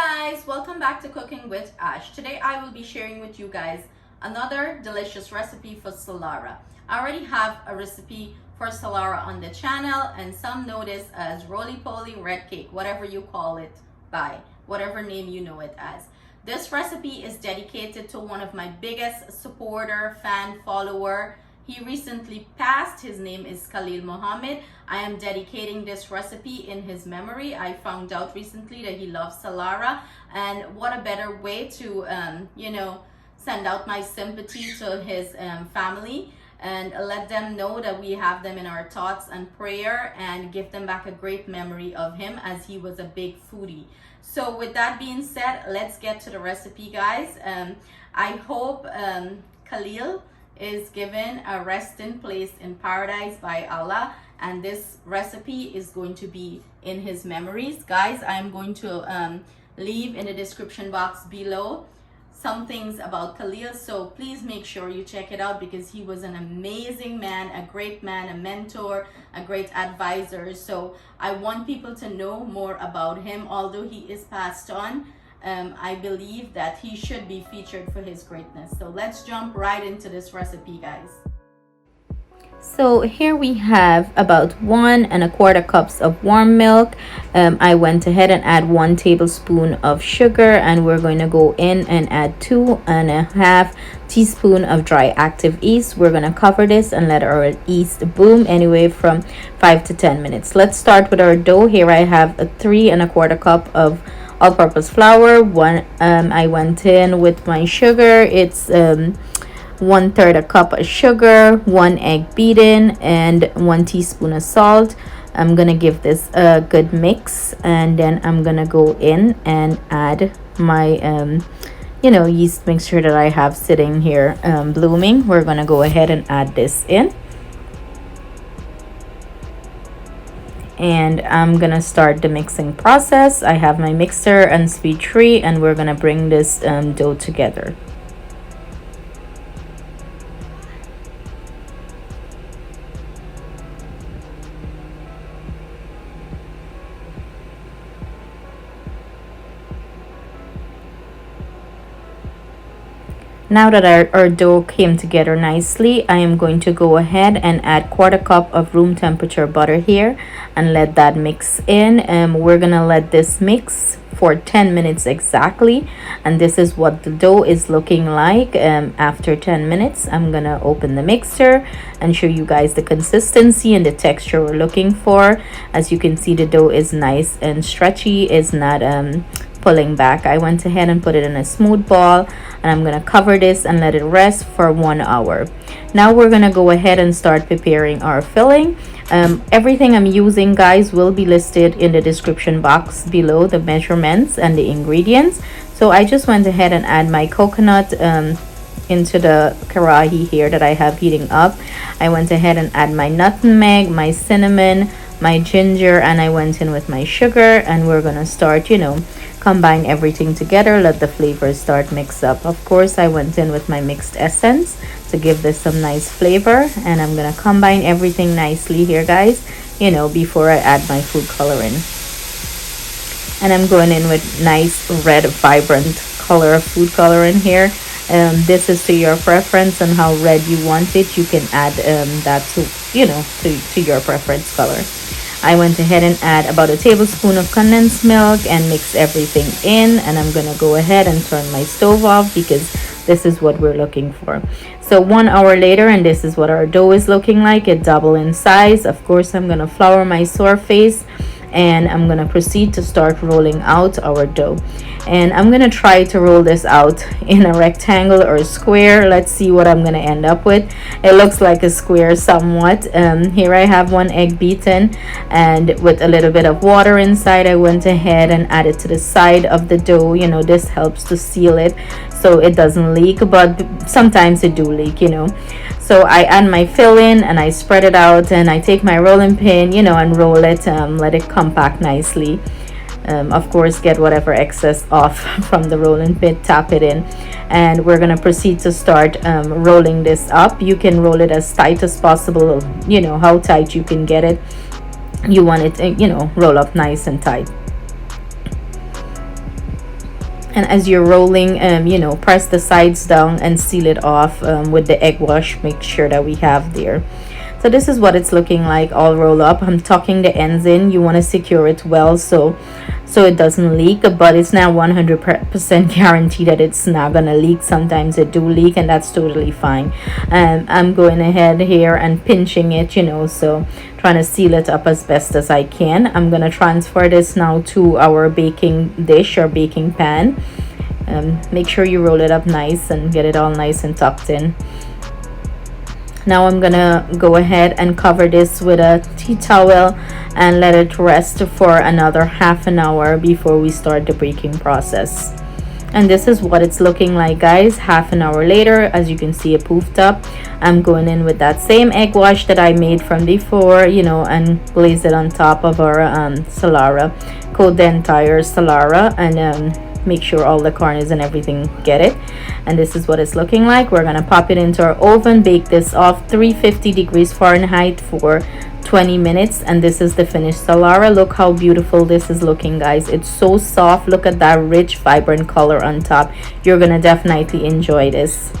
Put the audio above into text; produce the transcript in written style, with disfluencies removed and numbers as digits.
guys, welcome back to Cooking with Ash. Today I will be sharing with you guys another delicious recipe for Salara. I already have a recipe for Salara on the channel, and some know this as roly-poly red cake, whatever you call it by, whatever name you know it as. This recipe is dedicated to one of my biggest supporter, fan, follower. He recently passed. His name is Khaleel Mohammed. I am dedicating this recipe in his memory. I found out recently that he loves Salara, and what a better way to send out my sympathy to his family and let them know that we have them in our thoughts and prayer, and give them back a great memory of him, as he was a big foodie. So with that being said, let's get to the recipe, guys. I hope Khaleel is given a resting place in paradise by Allah, and this recipe is going to be in his memories. Guys, I'm going to leave in the description box below some things about Khaleel, so please make sure you check it out, because he was an amazing man, a great man, a mentor, a great advisor. So I want people to know more about him. Although he is passed on, I believe that he should be featured for his greatness. So let's jump right into this recipe, guys. So here we have about 1 1/4 cups of warm milk. I went ahead and add 1 tablespoon of sugar, and we're going to go in and add 2 1/2 teaspoon of dry active yeast. We're going to cover this and let our yeast boom anyway from 5 to 10 minutes. Let's start with our dough. Here I have a 3 1/4 cup of all-purpose flour. I went in with my sugar. It's 1/3 a cup of sugar, 1 egg beaten, and 1 teaspoon of salt. I'm gonna give this a good mix, and then I'm gonna go in and add my yeast mixture that I have sitting here blooming. We're gonna go ahead and add this in, and I'm gonna start the mixing process. I have my mixer and sweet tree, and we're gonna bring this dough together. Now that our dough came together nicely, I am going to go ahead and add 1/4 cup of room temperature butter here and let that mix in. We're gonna let this mix for 10 minutes exactly, and this is what the dough is looking like after 10 minutes. I'm gonna open the mixer and show you guys the consistency and the texture we're looking for. As you can see, the dough is nice and stretchy, it's not pulling back. I went ahead and put it in a smooth ball, and I'm gonna cover this and let it rest for 1 hour. Now we're gonna go ahead and start preparing our filling. Everything I'm using, guys, will be listed in the description box below, the measurements and the ingredients. So I just went ahead and add my coconut into the karahi here that I have heating up. I went ahead and add my nutmeg, my cinnamon, my ginger, and I went in with my sugar, and we're gonna start combine everything together, let the flavors start mix up. Of course, I went in with my mixed essence to give this some nice flavor, and I'm gonna combine everything nicely here, guys, before I add my food coloring. And I'm going in with nice red vibrant color food coloring here. This is to your preference and how red you want it. You can add that to your preference color. I went ahead and add about a tablespoon of condensed milk and mix everything in, and I'm gonna go ahead and turn my stove off, because this is what we're looking for. So 1 hour later, and this is what our dough is looking like. It doubled in size. Of course, I'm gonna flour my surface, and I'm gonna proceed to start rolling out our dough. And I'm gonna try to roll this out in a rectangle or a square. Let's see what I'm gonna end up with. It looks like a square somewhat. Here I have 1 egg beaten, and with a little bit of water inside, I went ahead and added to the side of the dough. This helps to seal it so it doesn't leak, but sometimes it do leak. So I add my filling and I spread it out, and I take my rolling pin and roll it, let it compact nicely. Of course, get whatever excess off from the rolling pin, tap it in, and we're gonna proceed to start rolling this up. You can roll it as tight as possible, how tight you can get it. You want it to roll up nice and tight. And as you're rolling, you know, press the sides down and seal it off with the egg wash mixture that we have there. So this is what it's looking like, all rolled up. I'm tucking the ends in. You want to secure it well so it doesn't leak, but it's not 100% guarantee that it's not gonna leak. Sometimes it do leak, and that's totally fine. I'm going ahead here and pinching it, you know, so trying to seal it up as best as I can. I'm gonna transfer this now to our baking dish or baking pan. Make sure you roll it up nice and get it all nice and tucked in. Now I'm gonna go ahead and cover this with a tea towel and let it rest for another half an hour before we start the baking process. And this is what it's looking like, guys. Half an hour later, as you can see, it poofed up. I'm going in with that same egg wash that I made from before, you know, and glaze it on top of our Salara. Coat the entire Salara and make sure all the corners and everything get it. And this is what it's looking like. We're gonna pop it into our oven, bake this off 350 degrees Fahrenheit for 20 minutes. And this is the finished Salara. Look how beautiful this is looking, guys. It's so soft. Look at that rich vibrant color on top. You're gonna definitely enjoy this.